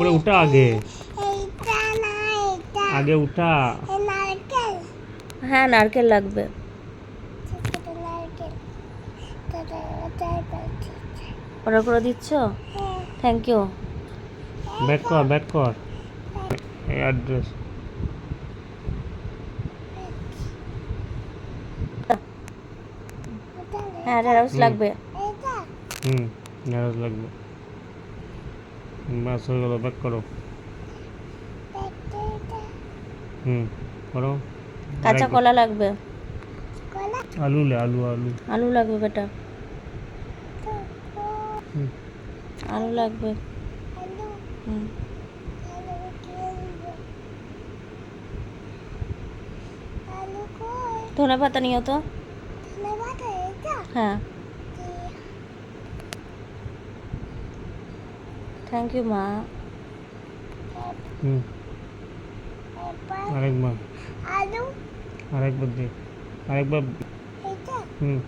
উপরে উঠা আগে এইটা না এটা আগে উঠা এ নারকেল হ্যাঁ নারকেল লাগবে। ছোট নারকেল দাদা ওটাই বলছি অর্ডার করে দিচ্ছ? হ্যাঁ থ্যাংক ইউ। ব্যাক কর এই অ্যাড্রেস হ্যাঁ ঢেঁড়স লাগবে। এটা ঢেঁড়স লাগবে বাস হয়ে গেল ব্যাক করো এটা করো কাঁচা কলা লাগবে। কলা আলু আলু আলু আলু লাগবে বেটা, তো হুম আলু লাগবে। আলু হুম আলু কিনবো আলু কই ধনে পাতা নিও তো। ধন্যবাদ এটা হ্যাঁ থ্যাংক ইউ মা। এবার আরেকবার আলু আরেকবার দে আরেকবার এটা হুম